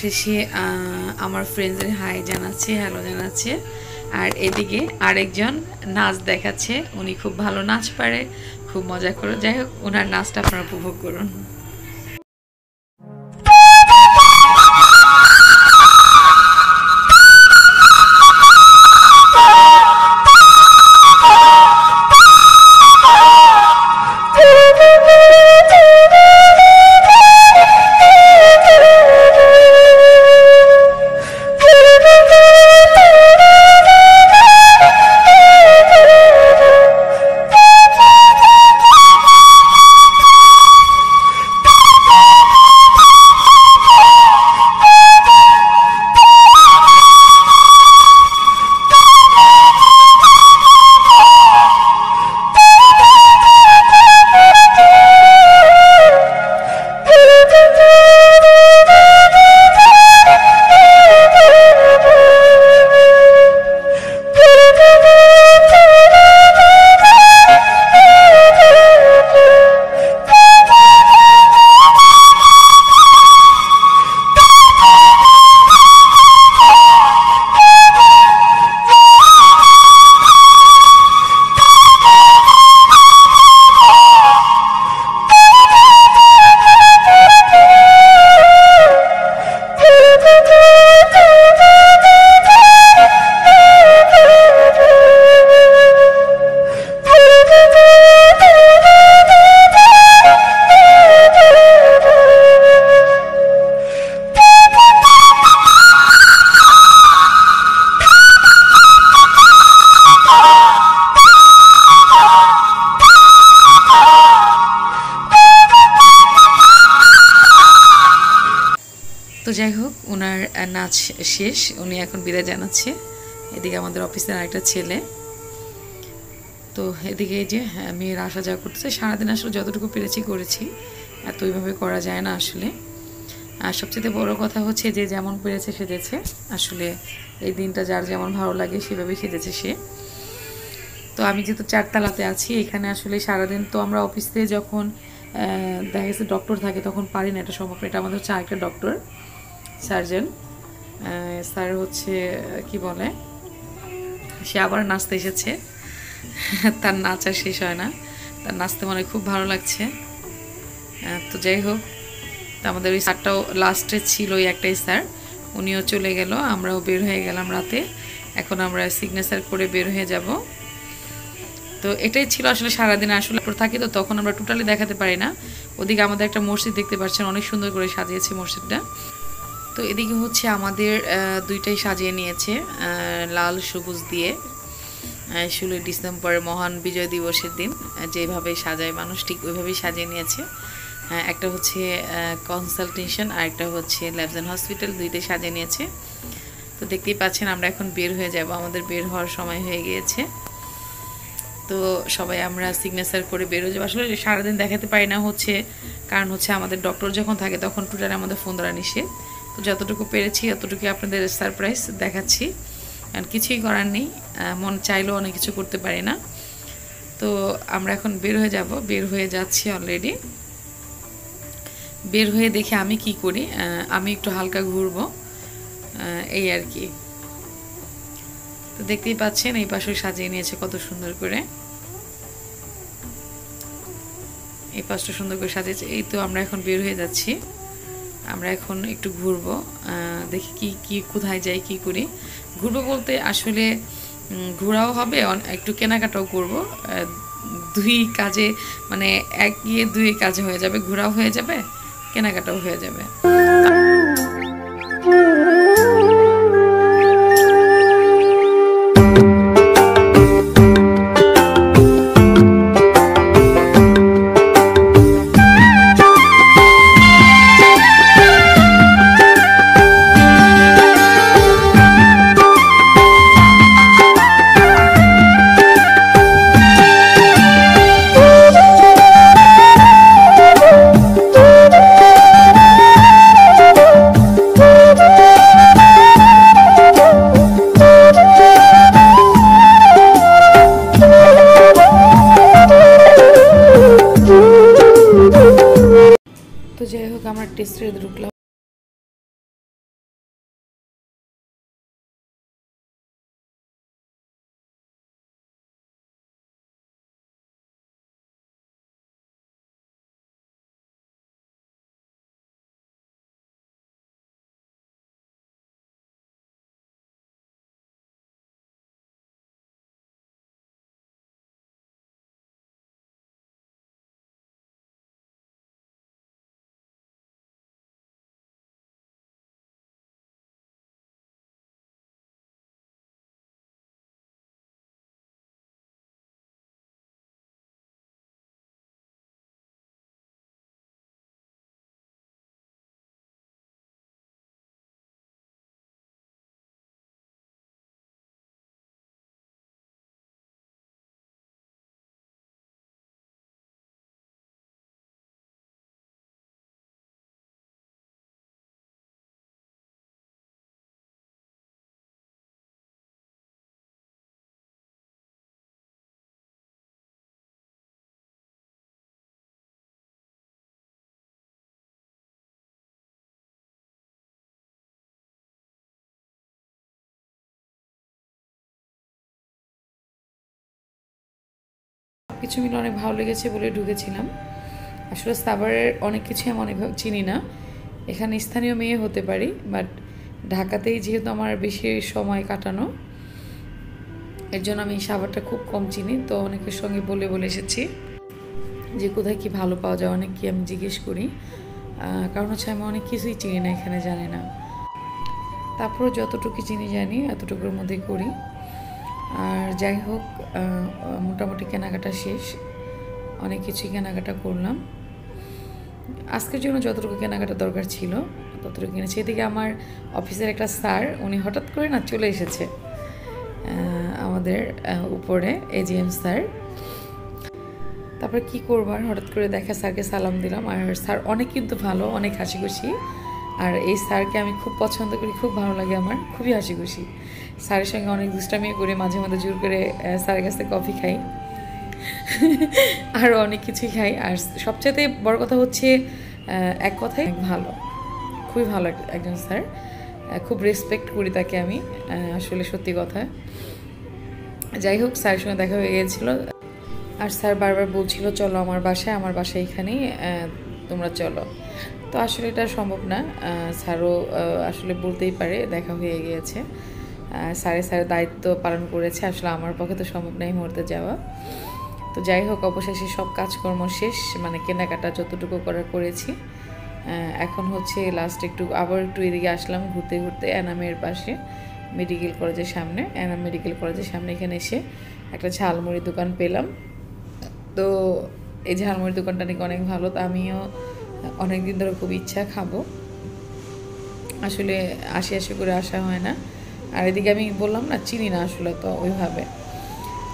শেষে আমার ফ্রেন্ডসদের হাই জানাচ্ছে, হ্যালো জানাচ্ছে। আর এদিকে আরেকজন নাচ দেখাচ্ছে, উনি খুব ভালো নাচ পারে, খুব মজা করে। যাই হোক, ওনার নাচটা আপনারা উপভোগ করুন। তো যাই হোক, ওনার নাচ শেষ, উনি এখন বিদায় জানাচ্ছে। এদিকে আমাদের অফিসের আরেকটা ছেলে, তো এদিকে এই যে মেয়ের আসা যাওয়া করতেছে। সারাদিন আসলে যতটুকু পেরেছি করেছি, এত ওইভাবে করা যায় না আসলে। আর সবচেয়ে বড় কথা হচ্ছে যে যেমন পেরেছে সেজেছে। আসলে এই দিনটা যার যেমন ভালো লাগে সেভাবে সেজেছে সে। তো আমি যেহেতু 4 তলাতে আছি, এখানে আসলে সারাদিন তো আমরা অফিসে যখন দেখা গেছে ডক্টর থাকে তখন পারি না, এটা সম্ভব। এটা আমাদের হচ্ছে আরেকটা ডক্টর, সার্জন স্যার হচ্ছে কি বলে, সে আবার নাচতে এসেছে। তার নাচ আর শেষ হয় না, তার নাচতে মনে খুব ভালো লাগছে। তো যাই হোক, আমাদের ওই স্যারটাও লাস্টে ছিল, ওই একটাই স্যার, উনিও চলে গেল, আমরাও বের হয়ে গেলাম রাতে। এখন আমরা সিগনেচার করে বের হয়ে যাব। তো এটাই ছিল আসলে সারাদিন। আসলে থাকি তো তখন আমরা টোটালি দেখাতে পারি না। ওদিকে আমাদের একটা মসজিদ দেখতে পাচ্ছেন, অনেক সুন্দর করে সাজিয়েছে মসজিদটা। তো এদিকে হচ্ছে আমাদের দুইটাই সাজিয়ে নিয়েছে লাল সবুজ দিয়ে। 16 ডিসেম্বর মহান বিজয় দিবসের দিন যেভাবে সাজায় মানুষ, ঠিক ওইভাবেই সাজিয়ে নিয়েছে। একটা হচ্ছে কনসালটেশন আর একটা হচ্ছে ল্যাবস অ্যান্ড হসপিটাল, দুইটাই সাজিয়ে নিয়েছে। তো দেখতেই পাচ্ছেন আমরা এখন বের হয়ে যাব, আমাদের বের হওয়ার সময় হয়ে গিয়েছে। তো সবাই আমরা সিগনেচার করে বের হয়ে যাবো। আসলে সারাদিন দেখাতে পারি না হচ্ছে কারণ হচ্ছে আমাদের ডক্টর যখন থাকে তখন টোটালি আমাদের ফোন ধরা নিষেধ। তো যতটুকু পেরেছি ততটুকু আপনাদের সারপ্রাইজ দেখাচ্ছি, কারণ কিছুই করার নেই, মন চাইলেও অনেক কিছু করতে পারি না। তো আমরা এখন বের হয়ে যাব, বের হয়ে যাচ্ছি অলরেডি। বের হয়ে দেখে আমি কি করি, আমি একটু হালকা ঘুরবো এই আর কি। তো দেখতেই পাচ্ছেন এই পাশে সাজিয়ে নিয়েছে কত সুন্দর করে, এই পাশটা সুন্দর করে সাজিয়েছে। এই তো আমরা এখন বের হয়ে যাচ্ছি, আমরা এখন একটু ঘুরবো, দেখি কি কি কোথায় যাই কি করি। ঘুরবো বলতে আসলে ঘোরাও হবে, একটু কেনাকাটাও করব, দুই কাজে মানে এক গিয়ে দুই কাজে হয়ে যাবে, ঘোরাও হয়ে যাবে কেনাকাটাও হয়ে যাবে। তো যাই হোক, আমরা টেস্টে ঢুকলাম। কিছু মিলে অনেক ভালো লেগেছে বলে ঢুকেছিলাম। আসলে সাভারের অনেক কিছুই আমি অনেক চিনি না, এখানে স্থানীয় মেয়ে হতে পারি, বাট ঢাকাতেই যেহেতু আমার বেশি সময় কাটানো, এর জন্য আমি সাভারটা খুব কম চিনি। তো অনেকের সঙ্গে বলে বলে এসেছি যে কোথায় কি ভালো পাওয়া যায়, অনেক কি আমি জিজ্ঞেস করি, কারণ হচ্ছে আমি অনেক কিছুই চিনি না, এখানে জানি না। তারপরে যতটুকু চিনি জানি এতটুকুর মধ্যেই করি। আর যাই হোক, মোটামুটি কেনাকাটা শেষ, অনেক কিছুই কেনাকাটা করলাম। আজকের জন্য যতটুকু কেনাকাটা দরকার ছিল ততটুকু কিনেছি। এদিকে আমার অফিসের একটা স্যার, উনি হঠাৎ করে না চলে এসেছে আমাদের উপরে, এজিএম স্যার। তারপর কি করবার, হঠাৎ করে দেখা, স্যারকে সালাম দিলাম। আর স্যার অনেক কিন্তু ভালো, অনেক হাসি খুশি। আর এই স্যারকে আমি খুব পছন্দ করি, খুব ভালো লাগে আমার, খুবই হাসি খুশি। স্যারের সঙ্গে অনেক দুষ্টামি করে, মাঝে মাঝে জোর করে স্যারের কাছ থেকে কফি খাই, আরও অনেক কিছুই খাই। আর সবচেয়ে বড় কথা হচ্ছে, এক কথায় ভালো, খুবই ভালো একজন স্যার, খুব রেসপেক্ট করি তাকে আমি, আসলে সত্যি কথা। যাই হোক, স্যারের সঙ্গে দেখা হয়ে গিয়েছিলো। আর স্যার বারবার বলছিল চলো আমার বাসায় এখানেই, তোমরা চলো। তো আসলে এটা সম্ভব না, স্যারও আসলে বলতেই পারে দেখা হয়ে গিয়েছে, স্যারের দায়িত্ব পালন করেছে, আসলে আমার পক্ষে তো সম্ভব না এই মুহূর্তে যাওয়া। তো যাই হোক, অবশেষে সব কাজকর্ম শেষ, মানে কেনাকাটা যতটুকু করেছি। এখন হচ্ছে লাস্ট আবার একটু এদিকে আসলাম ঘুরতে ঘুরতে, এনামের পাশে মেডিকেল কলেজের সামনে, এনাম মেডিকেল কলেজের সামনে। এখানে এসে একটা ঝালমুড়ির দোকান পেলাম। তো এই ঝালমুড়ির দোকানটা নাকি অনেক ভালো, তো আমিও অনেক দিন ধরে খুব ইচ্ছা খাবো, আসলে আশি করে আসা হয় না। আর এদিকে আমি বললাম না চিনি না আসলে তো ওইভাবে।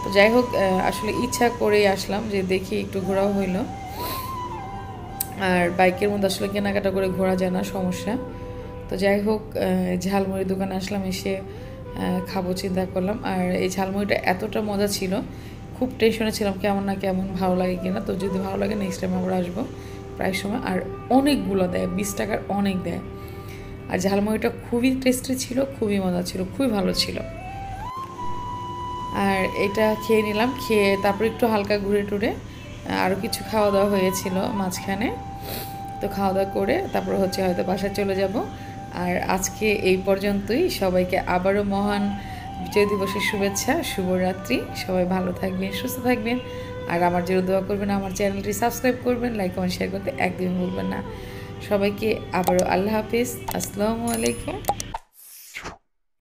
তো যাই হোক, আসলে ইচ্ছা করেই আসলাম যে দেখি, একটু ঘোরাও হইলো। আর বাইকের মধ্যে আসলে কেনাকাটা করে ঘোরা যায় না, সমস্যা। তো যাই হোক, ঝালমুড়ির দোকানে আসলাম, এসে খাবো চিন্তা করলাম। আর এই ঝালমুড়িটা এতটা মজা ছিল, খুব টেনশনে ছিলাম কেমন না কেমন, ভালো লাগে কিনা। তো যদি ভালো লাগে নেক্সট টাইম আবার আসবো প্রায় সময়। আর অনেকগুলো দেয়, 20 টাকার অনেক দেয়। আর ঝালমুড়িটা খুবই টেস্টি ছিল, খুবই মজা ছিল, খুবই ভালো ছিল। আর এটা খেয়ে নিলাম, খেয়ে তারপর একটু হালকা ঘুরে টুরে আরও কিছু খাওয়া দাওয়া হয়েছিল মাঝখানে। তো খাওয়া দাওয়া করে তারপর হচ্ছে হয়তো বাসায় চলে যাব। আর আজকে এই পর্যন্তই, সবাইকে আবারও মহান বিজয় দিবসের শুভেচ্ছা, শুভরাত্রি। সবাই ভালো থাকবেন, সুস্থ থাকবেন, আর আমার জন্য দোয়া করবেন, আমার চ্যানেলটি সাবস্ক্রাইব করবেন, লাইক কমেন্ট শেয়ার করতে একদমই ভুলবেন না। সবাইকে আবারও আল্লাহ হাফিজ, আসসালামু আলাইকুম।